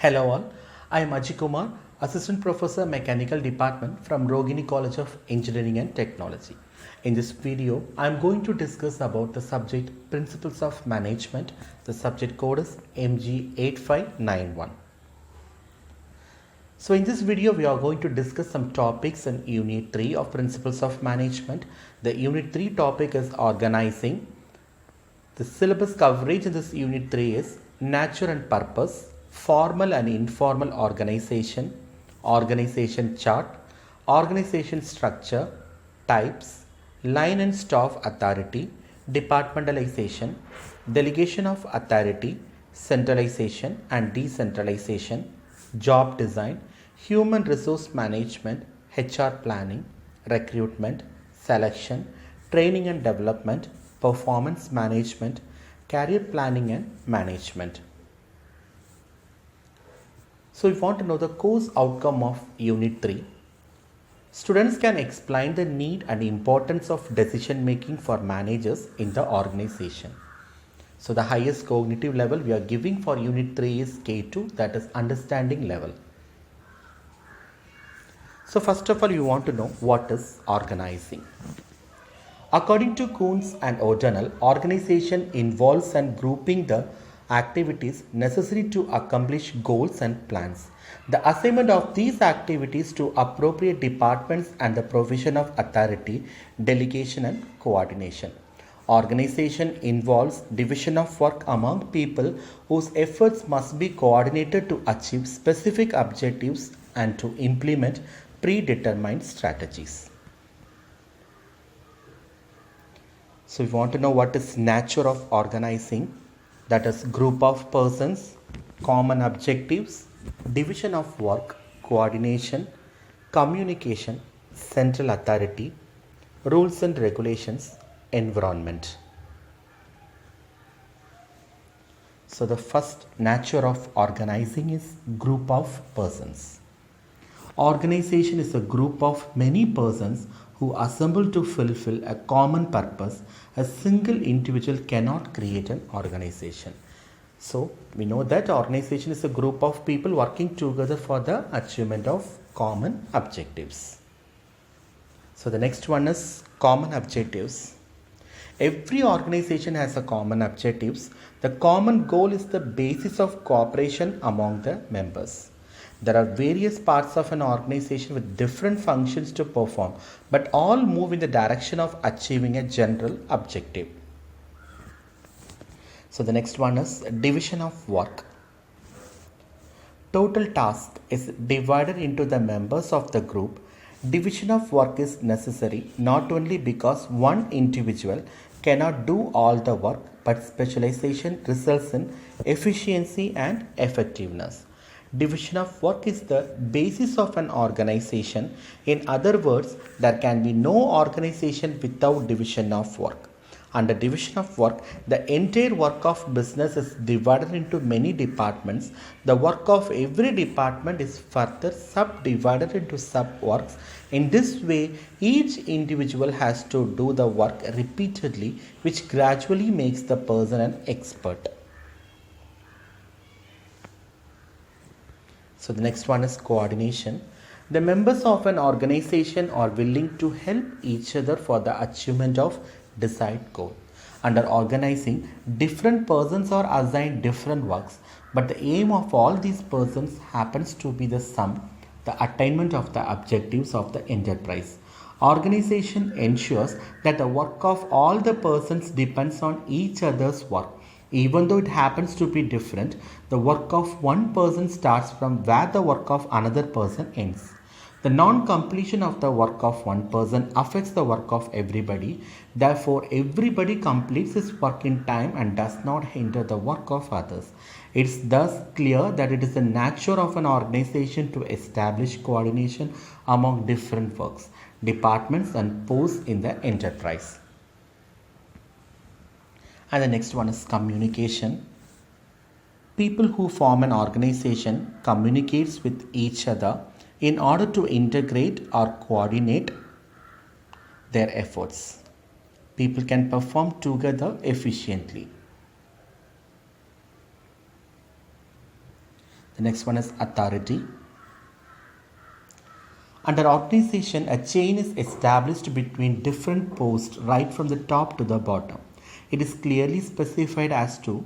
Hello all, I am Ajay Kumar, Assistant Professor Mechanical Department from Rogini College of Engineering and Technology. In this video, I am going to discuss about the subject Principles of Management. The subject code is MG8591. So in this video, we are going to discuss some topics in Unit 3 of Principles of Management. The Unit 3 topic is Organizing. The syllabus coverage in this Unit 3 is Nature and Purpose, Formal and Informal Organization, Organization Chart, Organization Structure, Types, Line and Staff Authority, Departmentalization, Delegation of Authority, Centralization and Decentralization, Job Design, Human Resource Management, HR Planning, Recruitment, Selection, Training and Development, Performance Management, Career Planning and Management. So we want to know the course outcome of Unit 3. Students can explain the need and importance of decision making for managers in the organization. So the highest cognitive level we are giving for Unit 3 is K2, that is understanding level. So first of all, you want to know what is organizing. According to Kuhns and O'Donnell, organization involves and grouping the activities necessary to accomplish goals and plans, the assignment of these activities to appropriate departments and the provision of authority, delegation and coordination. Organization involves division of work among people whose efforts must be coordinated to achieve specific objectives and to implement predetermined strategies. So we want to know what is nature of organizing, that is group of persons, common objectives, division of work, coordination, communication, central authority, rules and regulations, environment. So the first nature of organizing is group of persons. Organization is a group of many persons who assemble to fulfill a common purpose. A single individual cannot create an organization. So we know that organization is a group of people working together for the achievement of common objectives. So the next one is common objectives. Every organization has a common objectives. The common goal is the basis of cooperation among the members. There are various parts of an organization with different functions to perform, but all move in the direction of achieving a general objective. So the next one is division of work. Total task is divided into the members of the group. Division of work is necessary not only because one individual cannot do all the work, but specialization results in efficiency and effectiveness. Division of work is the basis of an organization. In other words, there can be no organization without division of work. Under division of work, the entire work of business is divided into many departments. The work of every department is further subdivided into sub-works. In this way, each individual has to do the work repeatedly, which gradually makes the person an expert. So the next one is coordination. The members of an organization are willing to help each other for the achievement of desired goal. Under organizing, different persons are assigned different works, but the aim of all these persons happens to be the sum, the attainment of the objectives of the enterprise. Organization ensures that the work of all the persons depends on each other's work. Even though it happens to be different, the work of one person starts from where the work of another person ends. The non-completion of the work of one person affects the work of everybody. Therefore, everybody completes his work in time and does not hinder the work of others. It is thus clear that it is the nature of an organization to establish coordination among different works, departments and posts in the enterprise. And the next one is communication. People who form an organization communicates with each other in order to integrate or coordinate their efforts. People can perform together efficiently. The next one is authority. Under organization, a chain is established between different posts right from the top to the bottom. It is clearly specified as to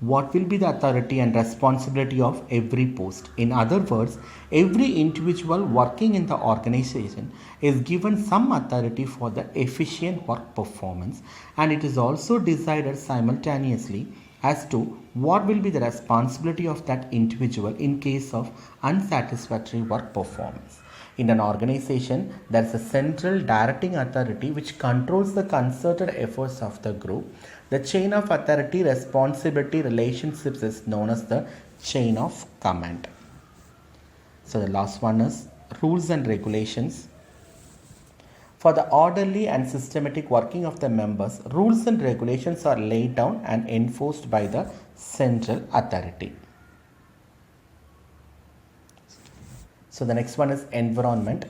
what will be the authority and responsibility of every post. In other words, every individual working in the organization is given some authority for the efficient work performance, and it is also decided simultaneously as to what will be the responsibility of that individual in case of unsatisfactory work performance. In an organization, there is a central directing authority which controls the concerted efforts of the group. The chain of authority responsibility relationships is known as the chain of command. So the last one is rules and regulations. For the orderly and systematic working of the members, rules and regulations are laid down and enforced by the central authority. So the next one is environment.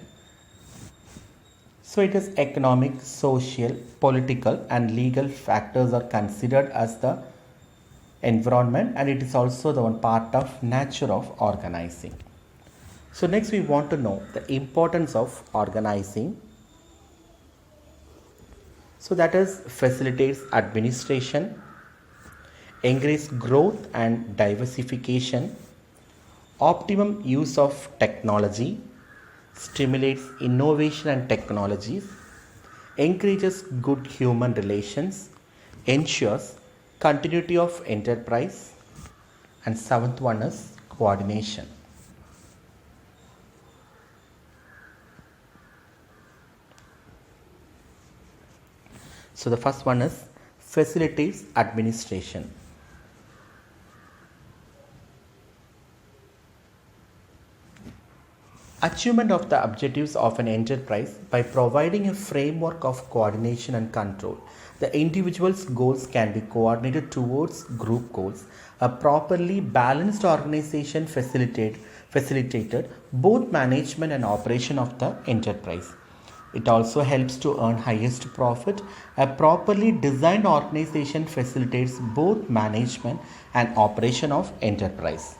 So it is economic, social, political and legal factors are considered as the environment, and it is also the one part of nature of organizing. So next we want to know the importance of organizing. So that is facilitates administration, encourages growth and diversification, optimum use of technology, stimulates innovation and technologies, encourages good human relations, ensures continuity of enterprise, and seventh one is coordination. So the first one is facilitates administration. Achievement of the objectives of an enterprise by providing a framework of coordination and control. The individual's goals can be coordinated towards group goals. A properly balanced organization facilitated both management and operation of the enterprise. It also helps to earn highest profit. A properly designed organization facilitates both management and operation of enterprise.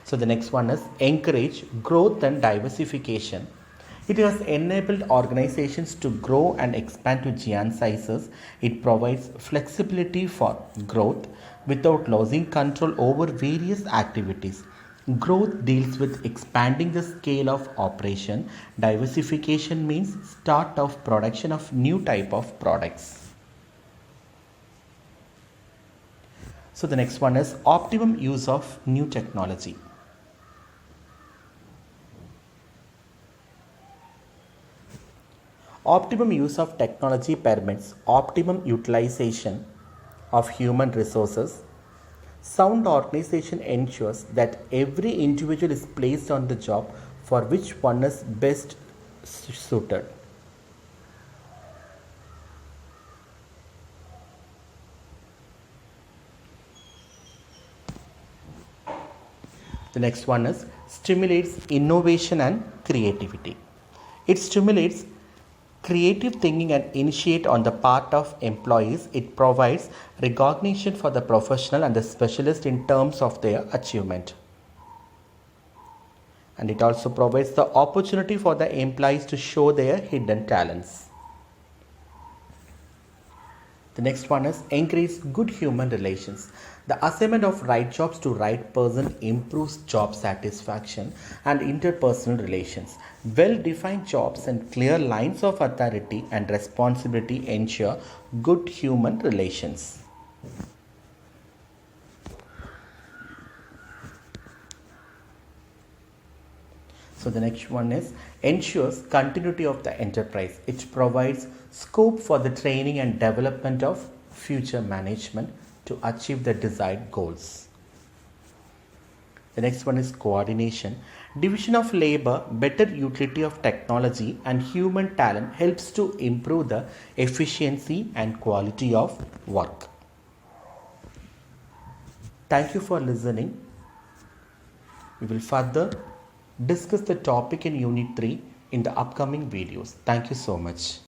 So the next one is encourage growth and diversification. It has enabled organizations to grow and expand to giant sizes. It provides flexibility for growth without losing control over various activities. Growth deals with expanding the scale of operation. Diversification means start of production of new type of products. So the next one is optimum use of new technology. Optimum use of technology permits optimum utilization of human resources. Sound organization ensures that every individual is placed on the job for which one is best suited. The next one is stimulates innovation and creativity. It stimulates creative thinking and initiate on the part of employees. It provides recognition for the professional and the specialist in terms of their achievement. And it also provides the opportunity for the employees to show their hidden talents. The next one is encourage good human relations. The assignment of right jobs to right person improves job satisfaction and interpersonal relations. Well-defined jobs and clear lines of authority and responsibility ensure good human relations. So the next one is ensures continuity of the enterprise. It provides scope for the training and development of future management to achieve the desired goals. The next one is coordination. Division of labor, better utility of technology and human talent helps to improve the efficiency and quality of work. Thank you for listening. We will further discuss the topic in Unit 3 in the upcoming videos. Thank you so much.